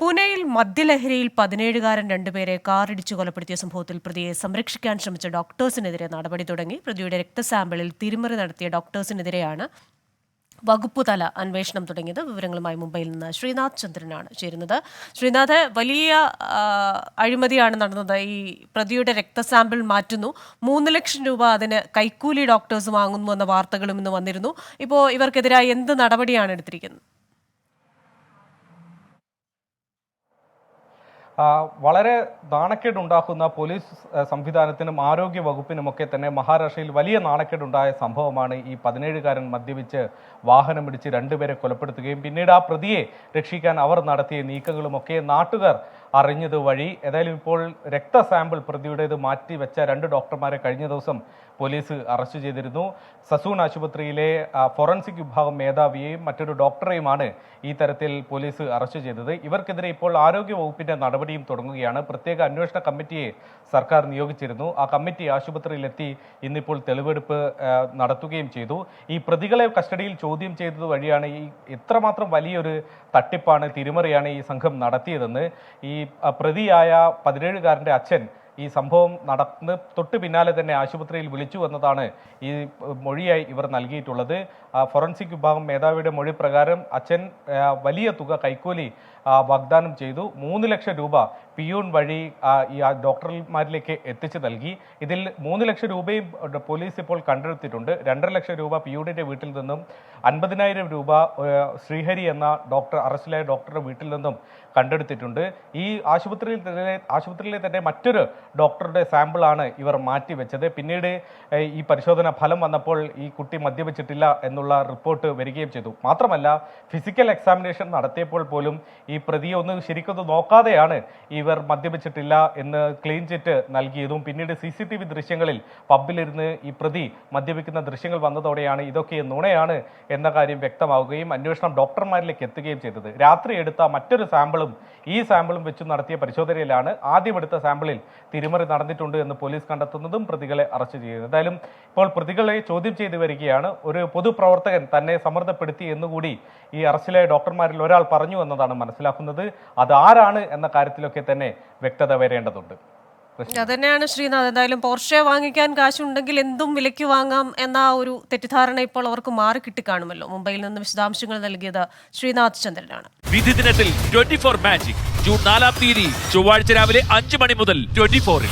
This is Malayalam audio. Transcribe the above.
പൂനെയിൽ മദ്യലഹരിയിൽ 17-കാരൻ രണ്ടുപേരെ കാറിടിച്ചു കൊലപ്പെടുത്തിയ സംഭവത്തിൽ പ്രതിയെ സംരക്ഷിക്കാൻ ശ്രമിച്ച ഡോക്ടേഴ്സിനെതിരെ നടപടി തുടങ്ങി. പ്രതിയുടെ രക്തസാമ്പിളിൽ തിരിമറി നടത്തിയ ഡോക്ടേഴ്സിനെതിരെയാണ് വകുപ്പുതല അന്വേഷണം തുടങ്ങിയത്. വിവരങ്ങളുമായി മുംബൈയിൽ നിന്ന് ശ്രീനാഥ് ചന്ദ്രനാണ് ചേരുന്നത്. ശ്രീനാഥ്, വലിയ അഴിമതിയാണ് നടന്നത്. ഈ പ്രതിയുടെ രക്തസാമ്പിൾ മാറ്റുന്നു, 3 ലക്ഷം രൂപ അതിന് കൈക്കൂലി ഡോക്ടേഴ്സ് വാങ്ങുന്നു എന്ന വാർത്തകളും ഇന്ന് വന്നിരുന്നു. ഇപ്പോൾ ഇവർക്കെതിരായി എന്ത് നടപടിയാണ് എടുത്തിരിക്കുന്നത്? വളരെ നാണക്കേടുണ്ടാക്കുന്ന പോലീസ് സംവിധാനത്തിനും ആരോഗ്യ വകുപ്പിനുമൊക്കെ തന്നെ മഹാരാഷ്ട്രയിൽ വലിയ നാണക്കേടുണ്ടായ സംഭവമാണ് ഈ 17-കാരൻ മദ്യപിച്ച് വാഹനമിടിച്ച് 2 പേരെ കൊലപ്പെടുത്തുകയും പിന്നീട് ആ പ്രതിയെ രക്ഷിക്കാൻ അവർ നടത്തിയ നീക്കങ്ങളുമൊക്കെ നാട്ടുകാർ അറിഞ്ഞത് വഴി ഏതായാലും ഇപ്പോൾ രക്തസാമ്പിൾ പ്രതിയുടേത് മാറ്റിവെച്ച 2 ഡോക്ടർമാരെ കഴിഞ്ഞ ദിവസം പോലീസ് അറസ്റ്റ് ചെയ്തിരുന്നു. സസൂൺ ആശുപത്രിയിലെ ഫോറൻസിക് വിഭാഗം മേധാവിയെയും മറ്റൊരു ഡോക്ടറെയുമാണ് ഈ തരത്തിൽ പോലീസ് അറസ്റ്റ് ചെയ്തത്. ഇവർക്കെതിരെ ഇപ്പോൾ ആരോഗ്യ വകുപ്പിന്റെ നടപടിയും തുടങ്ങുകയാണ്. പ്രത്യേക അന്വേഷണ കമ്മിറ്റിയെ സർക്കാർ നിയോഗിച്ചിരുന്നു. ആ കമ്മിറ്റി ആശുപത്രിയിലെത്തി ഇന്നിപ്പോൾ തെളിവെടുപ്പ് നടത്തുകയും ചെയ്തു. ഈ പ്രതികളെ കസ്റ്റഡിയിൽ ചോദ്യം ചെയ്തത് വഴിയാണ് ഈ എത്രമാത്രം വലിയൊരു തട്ടിപ്പാണ്, തിരിമറിയാണ് ഈ സംഘം നടത്തിയതെന്ന് ഈ പ്രതിയായ 17-കാരൻ്റെ അച്ഛൻ ഈ സംഭവം നടന്ന് തൊട്ട് പിന്നാലെ തന്നെ ആശുപത്രിയിൽ വിളിച്ചു എന്നതാണ് ഈ മൊഴിയായി ഇവർ നൽകിയിട്ടുള്ളത്. ഫോറൻസിക് വിഭാഗം മേധാവിയുടെ മൊഴി പ്രകാരം അച്ഛൻ വലിയ തുക കൈക്കൂലി വാഗ്ദാനം ചെയ്തു. 3 ലക്ഷം രൂപ പിയൂൺ വഴി ഈ ഡോക്ടർമാരിലേക്ക് എത്തിച്ചു നൽകി. ഇതിൽ 3 ലക്ഷം രൂപയും പോലീസ് ഇപ്പോൾ കണ്ടെടുത്തിട്ടുണ്ട്. 2.5 ലക്ഷം രൂപ പിയൂണിന്റെ വീട്ടിൽ നിന്നും 50,000 രൂപ ശ്രീഹരി എന്ന അറസ്റ്റിലായ ഡോക്ടറുടെ വീട്ടിൽ നിന്നും കണ്ടെടുത്തിട്ടുണ്ട്. ഈ ആശുപത്രിയിലെ തന്നെ മറ്റൊരു ഡോക്ടറുടെ സാമ്പിളാണ് ഇവർ മാറ്റിവെച്ചത്. പിന്നീട് ഈ പരിശോധന ഫലം വന്നപ്പോൾ ഈ കുട്ടി മദ്യപിച്ചിട്ടില്ല എന്നുള്ള റിപ്പോർട്ട് വരികയും ചെയ്തു. മാത്രമല്ല, ഫിസിക്കൽ എക്സാമിനേഷൻ നടത്തിയപ്പോൾ പോലും ഈ പ്രതിയെ ഒന്ന് ശരിക്കൊന്ന് നോക്കാതെയാണ് ഇവർ മദ്യപിച്ചിട്ടില്ല എന്ന് ക്ലീൻ ചിറ്റ് നൽകിയതും. പിന്നീട് CCTV ദൃശ്യങ്ങളിൽ പബ്ബിലിരുന്ന് ഈ പ്രതി മദ്യപിക്കുന്ന ദൃശ്യങ്ങൾ വന്നതോടെയാണ് ഇതൊക്കെ നുണയാണ് എന്ന കാര്യം വ്യക്തമാവുകയും അന്വേഷണം ഡോക്ടർമാരിലേക്ക് എത്തുകയും ചെയ്തത്. രാത്രി എടുത്ത മറ്റൊരു സാമ്പിളും ഈ സാമ്പിളും വെച്ച് നടത്തിയ പരിശോധനയിലാണ് ആദ്യം എടുത്ത സാമ്പിളിൽ തിരിമറി നടന്നിട്ടുണ്ട് എന്ന് പോലീസ് കണ്ടെത്തുന്നതും പ്രതികളെ അറസ്റ്റ് ചെയ്യുന്നത്. എന്തായാലും ഇപ്പോൾ പ്രതികളെ ചോദ്യം ചെയ്തു വരികയാണ്. ഒരു പൊതുപ്രവർത്തകൻ തന്നെ സമ്മർദ്ദപ്പെടുത്തി എന്നുകൂടി ഈ അറസ്റ്റിലായ ഡോക്ടർമാരിൽ ഒരാൾ പറഞ്ഞു എന്നതാണ് മനസ്സിലാക്കുന്നത്. അത് ആരാണ് എന്ന കാര്യത്തിലൊക്കെ തന്നെ വ്യക്തത വരേണ്ടതുണ്ട്. അതന്നെയാണ് ശ്രീനാഥ്. എന്തായാലും പോർഷെ വാങ്ങിക്കാൻ കാശുണ്ടെങ്കിൽ എന്തും വിലയ്ക്ക് വാങ്ങാം എന്ന ഒരു തെറ്റിദ്ധാരണ ഇപ്പോൾ അവർക്ക് മാറി കിട്ടിക്കാണുമല്ലോ. മുംബൈയിൽ നിന്ന് വിശദാംശങ്ങൾ നൽകിയത് ശ്രീനാഥ് ചന്ദ്രനാണ്. വിധി ദിനത്തിൽ 24 മാജിക് ജൂൺ 4 ചൊവ്വാഴ്ച രാവിലെ 5 മണി മുതൽ 24-ൽ.